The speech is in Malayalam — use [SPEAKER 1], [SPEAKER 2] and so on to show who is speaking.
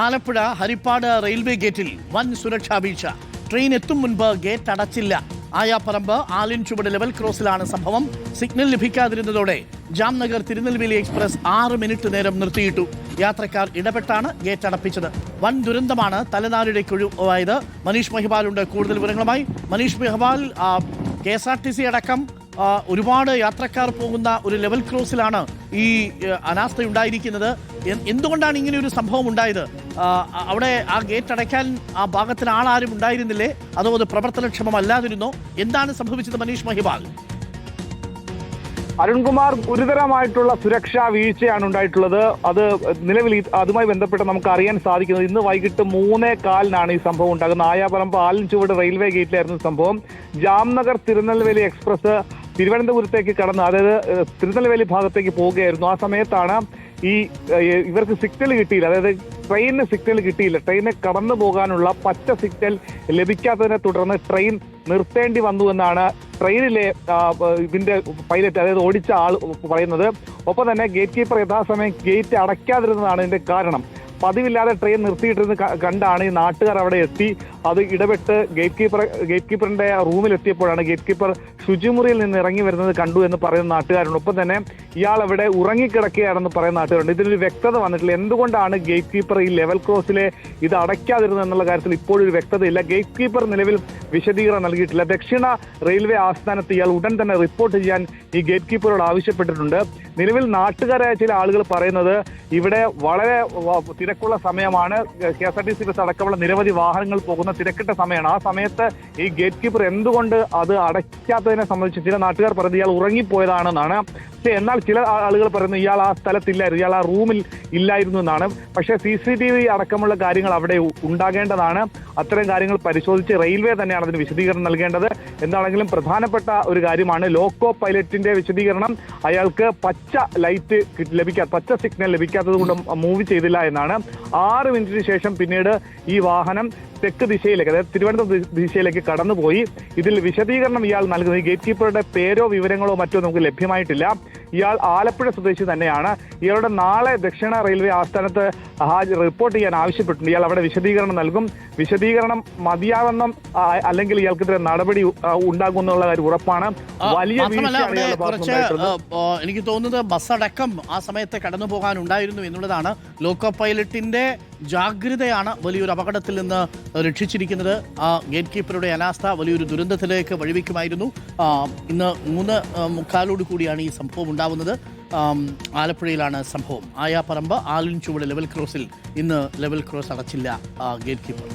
[SPEAKER 1] ആലപ്പുഴ ഹരിപ്പാട് റെയിൽവേ ഗേറ്റിൽ വൻ സുരക്ഷാ വീഴ്ച. ട്രെയിൻ എത്തും മുൻപ് ഗേറ്റ് അടച്ചില്ല. ആയാപ്പറമ്പ് ആലിൻചുവട് ലെവൽ ക്രോസിലാണ് സംഭവം. സിഗ്നൽ ലഭിക്കാതിരുന്നതോടെ ജാംനഗർ തിരുനെൽവേലി എക്സ്പ്രസ് 6 മിനിറ്റ് നേരം നിർത്തിയിട്ടു. യാത്രക്കാർ ഇടപെട്ടാണ് ഗേറ്റ് അടപ്പിച്ചത്. വൻ ദുരന്തമാണ് തലനാരിഴയ്ക്ക് ഒഴിവായത്. മനീഷ് മഹിപാലുണ്ട് കൂടുതൽ വിവരങ്ങളുമായി. മനീഷ് മഹിപാൽ, KSRTC അടക്കം ഒരുപാട് യാത്രക്കാർ പോകുന്ന ഒരു ലെവൽ ക്രോസിലാണ് ഈ അനാസ്ഥയുണ്ടായിരിക്കുന്നത്. എന്തുകൊണ്ടാണ് ഇങ്ങനെ ഒരു സംഭവം ഉണ്ടായത്? അവിടെ ആ ഗേറ്റ് അടയ്ക്കാൻ ആ ഭാഗത്തിന് ആളാരും ഉണ്ടായിരുന്നില്ലേ, അതോ അത് പ്രവർത്തനക്ഷമമല്ലാതിരുന്നോ? എന്താണ് സംഭവിച്ചത് മനീഷ് മഹിപാൽ?
[SPEAKER 2] അരുൺകുമാർ, ഗുരുതരമായിട്ടുള്ള സുരക്ഷാ വീഴ്ചയാണ് ഉണ്ടായിട്ടുള്ളത്. അത് നിലവിൽ അതുമായി ബന്ധപ്പെട്ട് നമുക്ക് അറിയാൻ സാധിക്കുന്നത് ഇന്ന് വൈകിട്ട് 3:15 ഈ സംഭവം ഉണ്ടാകുന്നത്. ആയാപ്പറമ്പ് ആലിൻചുവട് റെയിൽവേ ഗേറ്റിലായിരുന്നു സംഭവം. ജാംനഗർ തിരുനെൽവേലി എക്സ്പ്രസ് തിരുവനന്തപുരത്തേക്ക് കടന്ന്, അതായത് തിരുനെൽവേലി ഭാഗത്തേക്ക് പോവുകയായിരുന്നു. ആ സമയത്താണ് ഇവർക്ക് സിഗ്നൽ കിട്ടിയില്ല, അതായത് ട്രെയിനിന് സിഗ്നൽ കിട്ടിയില്ല. ട്രെയിനെ കടന്നു പോകാനുള്ള പച്ച സിഗ്നൽ ലഭിക്കാത്തതിനെ തുടർന്ന് ട്രെയിൻ നിർത്തേണ്ടി വന്നു എന്നാണ് ട്രെയിനിലെ ഇതിന്റെ പൈലറ്റ്, അതായത് ഓടിച്ച ആൾ പറയുന്നത്. ഒപ്പം തന്നെ ഗേറ്റ് കീപ്പർ യഥാസമയം ഗേറ്റ് അടയ്ക്കാതിരുന്നതാണ് ഇതിന്റെ കാരണം. പതിവില്ലാതെ ട്രെയിൻ നിർത്തിയിട്ടിരുന്ന് കണ്ടാണ് ഈ നാട്ടുകാർ അവിടെ എത്തി അത് ഇടപെട്ട് ഗേറ്റ് കീപ്പറിന്റെ റൂമിലെത്തിയപ്പോഴാണ് ഗേറ്റ് കീപ്പർ ശുചിമുറിയിൽ നിന്ന് ഇറങ്ങി വരുന്നത് കണ്ടു എന്ന് പറയുന്ന നാട്ടുകാരുണ്ട്. ഒപ്പം തന്നെ ഇയാൾ അവിടെ ഉറങ്ങിക്കിടക്കുകയാണെന്ന് പറയുന്ന നാട്ടുകാരുണ്ട്. ഇതിലൊരു വ്യക്തത വന്നിട്ടില്ല. എന്തുകൊണ്ടാണ് ഗേറ്റ് കീപ്പർ ഈ ലെവൽ ക്രോസിലെ ഇത് അടയ്ക്കാതിരുന്നത് എന്നുള്ള കാര്യത്തിൽ ഇപ്പോഴൊരു വ്യക്തതയില്ല. ഗേറ്റ് കീപ്പർ നിലവിൽ വിശദീകരണം നൽകിയിട്ടില്ല. ദക്ഷിണ റെയിൽവേ ആസ്ഥാനത്ത് ഇയാൾ ഉടൻ തന്നെ റിപ്പോർട്ട് ചെയ്യാൻ ഈ ഗേറ്റ് കീപ്പറോട് ആവശ്യപ്പെട്ടിട്ടുണ്ട്. നിലവിൽ നാട്ടുകാരായ ചില ആളുകൾ പറയുന്നത് ഇവിടെ വളരെ തിരക്കുള്ള സമയമാണ്. KSRTC ബസ് അടക്കമുള്ള നിരവധി വാഹനങ്ങൾ പോകുന്ന തിരക്കിട്ട സമയമാണ്. ആ സമയത്ത് ഈ ഗേറ്റ് കീപ്പർ എന്തുകൊണ്ട് അത് അടയ്ക്കാത്തതിനെ സംബന്ധിച്ച് ചില നാട്ടുകാർ പറയുന്നത് ഇയാൾ ഉറങ്ങിപ്പോയതാണെന്നാണ്. എന്നാൽ ചില ആളുകൾ പറയുന്നു ഇയാൾ ആ സ്ഥലത്തില്ലായിരുന്നു, ഇയാൾ ആ റൂമിൽ ഇല്ലായിരുന്നു എന്നാണ്. പക്ഷേ CCTV അടക്കമുള്ള കാര്യങ്ങൾ അവിടെ ഉണ്ടാകേണ്ടതാണ്. അത്തരം കാര്യങ്ങൾ പരിശോധിച്ച് റെയിൽവേ തന്നെയാണ് അതിന് വിശദീകരണം നൽകേണ്ടത്. എന്താണെങ്കിലും പ്രധാനപ്പെട്ട ഒരു കാര്യമാണ് ലോക്കോ പൈലറ്റിന്റെ വിശദീകരണം. അയാൾക്ക് പച്ച സിഗ്നൽ ലഭിക്കാത്തത് കൊണ്ട് മൂവ് ചെയ്തില്ല എന്നാണ്. 6 മിനിറ്റിന് ശേഷം പിന്നീട് ഈ വാഹനം തെക്ക് ദിശയിലേക്ക്, അതായത് തിരുവനന്തപുരം ദിശയിലേക്ക് കടന്നുപോയി. ഇതിൽ വിശദീകരണം ഇയാൾ നൽകുന്നത്, ഈ ഗേറ്റ് കീപ്പറുടെ പേരോ വിവരങ്ങളോ മറ്റോ നമുക്ക് ലഭ്യമായിട്ടില്ല. ഇയാൾ ആലപ്പുഴ സ്വദേശി തന്നെയാണ്. ഇയാളുടെ നാളെ ദക്ഷിണ റെയിൽവേ ആസ്ഥാനത്ത് റിപ്പോർട്ട് ചെയ്യാൻ ആവശ്യപ്പെട്ടിട്ടുണ്ട്. ഇയാൾ അവിടെ വിശദീകരണം നൽകും. വിശദീകരണം മതിയാവണ്ണം അല്ലെങ്കിൽ ഇയാൾക്കെതിരെ നടപടി ഉണ്ടാകുമെന്നുള്ള കാര്യം ഉറപ്പാണ്. വലിയ
[SPEAKER 1] എനിക്ക് തോന്നുന്നത് ബസ് അടക്കം ആ സമയത്ത് കടന്നു പോകാനുണ്ടായിരുന്നു എന്നുള്ളതാണ്. ലോക്കോ പൈലറ്റിന്റെ ജാഗ്രതയാണ് വലിയൊരു അപകടത്തിൽ നിന്ന് രക്ഷിച്ചിരിക്കുന്നത്. ആ ഗേറ്റ് കീപ്പറുടെ അനാസ്ഥ വലിയൊരു ദുരന്തത്തിലേക്ക് വഴിവെക്കുമായിരുന്നു. ഇന്ന് 3:45 കൂടിയാണ് ഈ സംഭവം ഉണ്ടാവുന്നത്. ആലപ്പുഴയിലാണ് സംഭവം. ആയാപ്പറമ്പ് ആലിൻചുവട് ലെവൽ ക്രോസിൽ ഇന്ന് ലെവൽ ക്രോസ് അടച്ചില്ല ഗേറ്റ് കീപ്പർ.